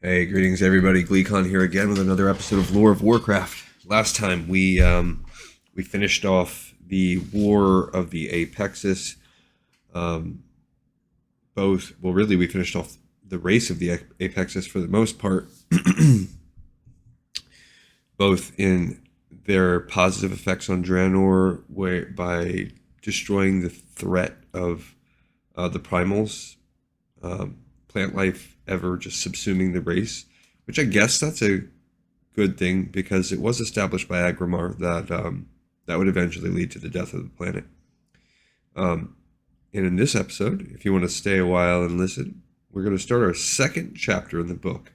Hey, greetings everybody. Gleecon here again with another episode of Lore of Warcraft. Last time we finished off the War of the Apexis. We finished off the race of the Apexis for the most part, both in their positive effects on Draenor by destroying the threat of the primals, plant life ever just subsuming the race, which I guess that's a good thing because it was established by Agrimar that would eventually lead to the death of the planet. And in this episode, if you want to stay a while and listen, we're going to start our second chapter in the book.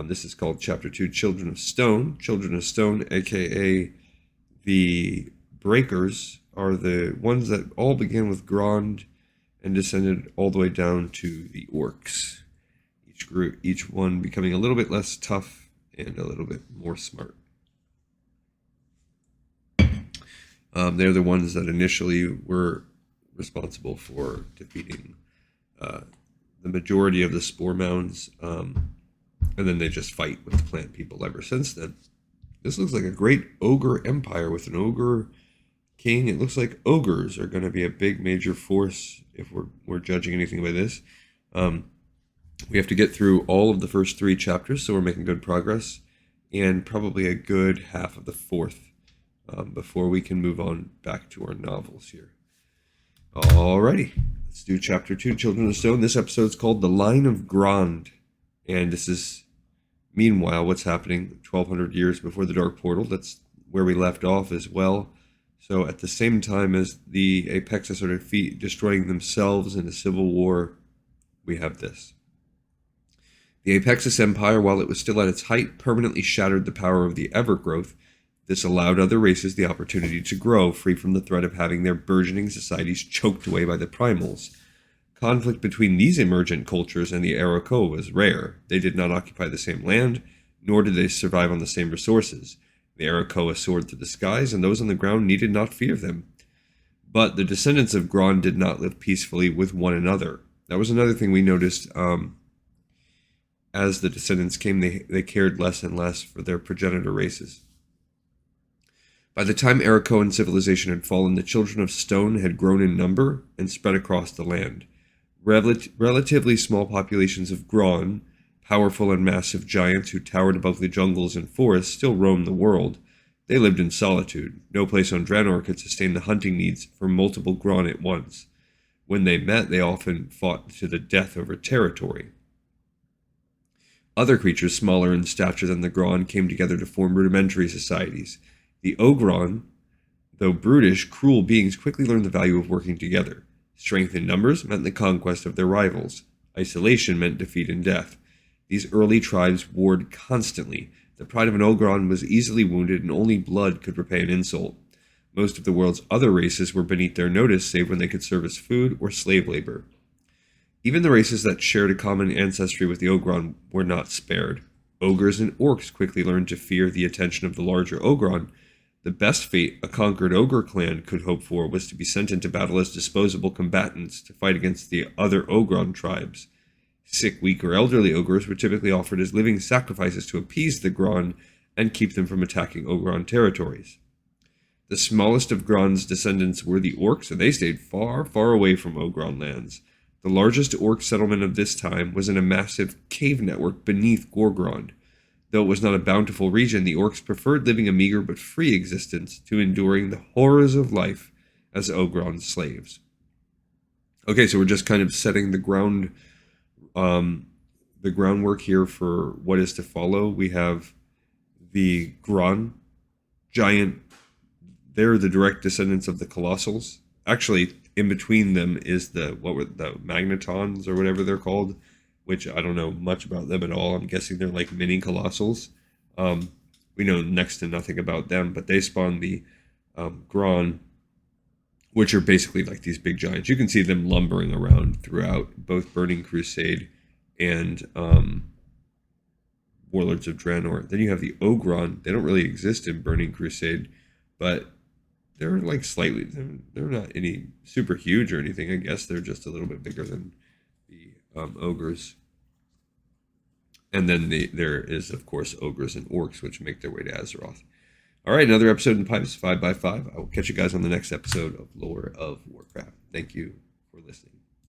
This is called Chapter 2, Children of Stone. Children of Stone, aka the Breakers, are the ones that all began with Grond and descended all the way down to the Orcs. Each one becoming a little bit less tough and a little bit more smart. They're the ones that initially were responsible for defeating the majority of the spore mounds, and then they just fight with the plant people ever since then. This looks like a great ogre empire with an ogre king. It looks like ogres are going to be a big major force if we're judging anything by this. We have to get through all of the first 3 chapters, so we're making good progress, and probably a good half of the 4th before we can move on back to our novels here. Alrighty, let's do Chapter 2, Children of Stone. This episode's called The Line of Grond, and this is, meanwhile, what's happening 1,200 years before the Dark Portal. That's where we left off as well. So at the same time as the Apexis are destroying themselves in a civil war, we have this. The Apexis Empire, while it was still at its height, permanently shattered the power of the Evergrowth. This allowed other races the opportunity to grow, free from the threat of having their burgeoning societies choked away by the primals. Conflict between these emergent cultures and the Arauco was rare. They did not occupy the same land, nor did they survive on the same resources. The Araucoa soared through the skies, and those on the ground needed not fear them. But the descendants of Grond did not live peacefully with one another. That was another thing we noticed. As the descendants came, they cared less and less for their progenitor races. By the time Araucoan civilization had fallen, the Children of Stone had grown in number and spread across the land. Relatively small populations of Grond, powerful and massive giants who towered above the jungles and forests, still roamed the world. They lived in solitude. No place on Draenor could sustain the hunting needs for multiple Grond at once. When they met, they often fought to the death over territory. Other creatures smaller in stature than the Grond came together to form rudimentary societies. The Ogron, though brutish, cruel beings, quickly learned the value of working together. Strength in numbers meant the conquest of their rivals. Isolation meant defeat and death. These early tribes warred constantly. The pride of an Ogron was easily wounded, and only blood could repay an insult. Most of the world's other races were beneath their notice, save when they could serve as food or slave labor. Even the races that shared a common ancestry with the Ogron were not spared. Ogres and orcs quickly learned to fear the attention of the larger Ogron. The best fate a conquered ogre clan could hope for was to be sent into battle as disposable combatants to fight against the other Ogron tribes. Sick, weak, or elderly ogres were typically offered as living sacrifices to appease the Grond and keep them from attacking Ogron territories. The smallest of Grond's descendants were the orcs, and they stayed far, far away from Ogron lands. The largest orc settlement of this time was in a massive cave network beneath Gorgrond. Though it was not a bountiful region, the orcs preferred living a meager but free existence to enduring the horrors of life as Ogron slaves. Okay, so we're just kind of setting the groundwork here for what is to follow. We have the Grond, giant. They're the direct descendants of the Colossals. Actually, in between them is the Magnetons or whatever they're called, which I don't know much about them at all. I'm guessing they're like mini Colossals. We know next to nothing about them, but they spawn the Grond, which are basically like these big giants. You can see them lumbering around throughout both Burning Crusade and Warlords of Draenor. Then you have the Ogron. They don't really exist in Burning Crusade, but they're like slightly, they're not any super huge or anything. I guess they're just a little bit bigger than the ogres. And then there is, of course, ogres and orcs, which make their way to Azeroth. All right, another episode in Pipes 5x5. I will catch you guys on the next episode of Lore of Warcraft. Thank you for listening.